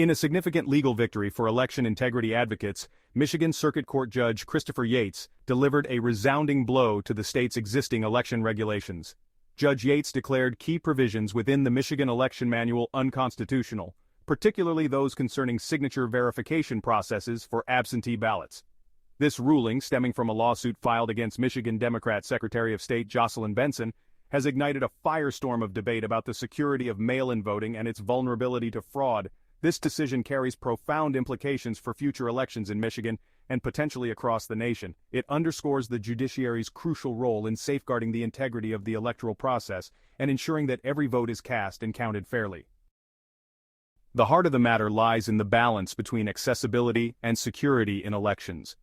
In a significant legal victory for election integrity advocates, Michigan Circuit Court Judge Christopher Yates delivered a resounding blow to the state's existing election regulations. Judge Yates declared key provisions within the Michigan election manual unconstitutional, particularly those concerning signature verification processes for absentee ballots. This ruling, stemming from a lawsuit filed against Michigan Democrat Secretary of State Jocelyn Benson, has ignited a firestorm of debate about the security of mail-in voting and its vulnerability to fraud. This decision carries profound implications for future elections in Michigan and potentially across the nation. It underscores the judiciary's crucial role in safeguarding the integrity of the electoral process and ensuring that every vote is cast and counted fairly. The heart of the matter lies in the balance between accessibility and security in elections.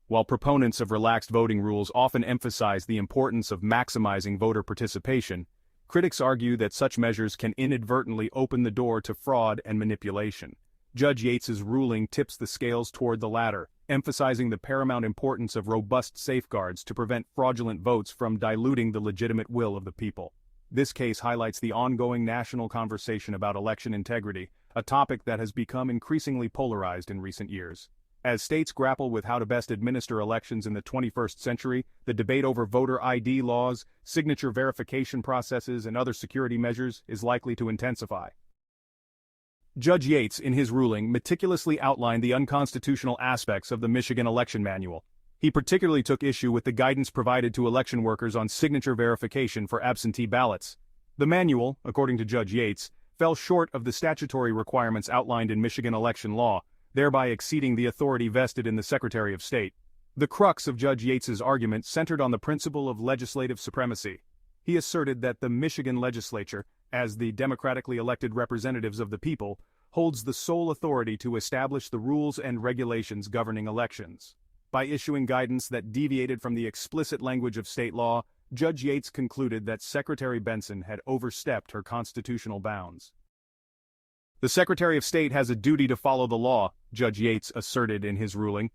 While proponents of relaxed voting rules often emphasize the importance of maximizing voter participation, critics argue that such measures can inadvertently open the door to fraud and manipulation. Judge Yates's ruling tips the scales toward the latter, emphasizing the paramount importance of robust safeguards to prevent fraudulent votes from diluting the legitimate will of the people. This case highlights the ongoing national conversation about election integrity, a topic that has become increasingly polarized in recent years. As states grapple with how to best administer elections in the 21st century, the debate over voter ID laws, signature verification processes, and other security measures is likely to intensify. Judge Yates, in his ruling, meticulously outlined the unconstitutional aspects of the Michigan election manual. He particularly took issue with the guidance provided to election workers on signature verification for absentee ballots. The manual, according to Judge Yates, fell short of the statutory requirements outlined in Michigan election law, thereby exceeding the authority vested in the Secretary of State. The crux of Judge Yates's argument centered on the principle of legislative supremacy. He asserted that the Michigan legislature, as the democratically elected representatives of the people, holds the sole authority to establish the rules and regulations governing elections. By issuing guidance that deviated from the explicit language of state law, Judge Yates concluded that Secretary Benson had overstepped her constitutional bounds. The Secretary of State has a duty to follow the law, Judge Yates asserted in his ruling.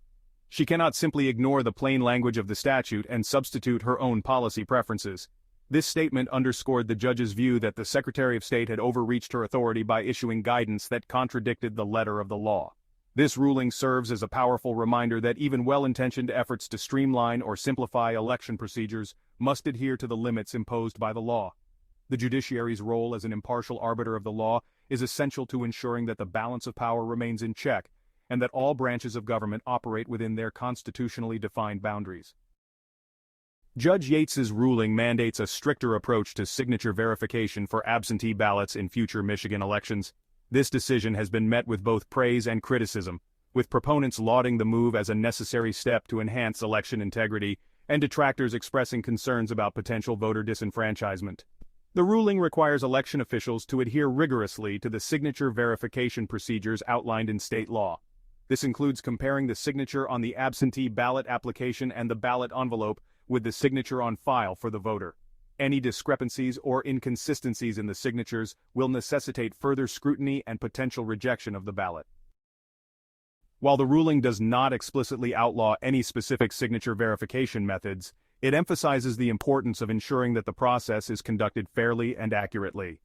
She cannot simply ignore the plain language of the statute and substitute her own policy preferences. This statement underscored the judge's view that the Secretary of State had overreached her authority by issuing guidance that contradicted the letter of the law. This ruling serves as a powerful reminder that even well-intentioned efforts to streamline or simplify election procedures must adhere to the limits imposed by the law. The judiciary's role as an impartial arbiter of the law is essential to ensuring that the balance of power remains in check and that all branches of government operate within their constitutionally defined boundaries. Judge Yates's ruling mandates a stricter approach to signature verification for absentee ballots in future Michigan elections. This decision has been met with both praise and criticism, with proponents lauding the move as a necessary step to enhance election integrity and detractors expressing concerns about potential voter disenfranchisement. The ruling requires election officials to adhere rigorously to the signature verification procedures outlined in state law. This includes comparing the signature on the absentee ballot application and the ballot envelope with the signature on file for the voter. Any discrepancies or inconsistencies in the signatures will necessitate further scrutiny and potential rejection of the ballot. While the ruling does not explicitly outlaw any specific signature verification methods, it emphasizes the importance of ensuring that the process is conducted fairly and accurately.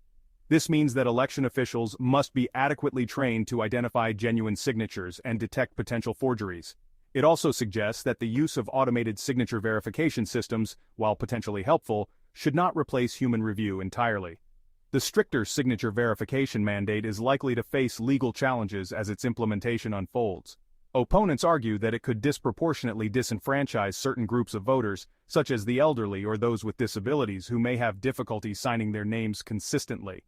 This means that election officials must be adequately trained to identify genuine signatures and detect potential forgeries. It also suggests that the use of automated signature verification systems, while potentially helpful, should not replace human review entirely. The stricter signature verification mandate is likely to face legal challenges as its implementation unfolds. Opponents argue that it could disproportionately disenfranchise certain groups of voters, such as the elderly or those with disabilities who may have difficulty signing their names consistently.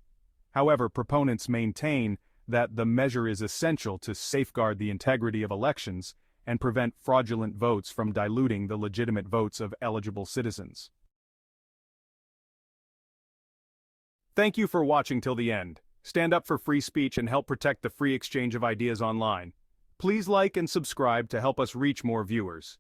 However, proponents maintain that the measure is essential to safeguard the integrity of elections and prevent fraudulent votes from diluting the legitimate votes of eligible citizens. Thank you for watching till the end. Stand up for free speech and help protect the free exchange of ideas online. Please like and subscribe to help us reach more viewers.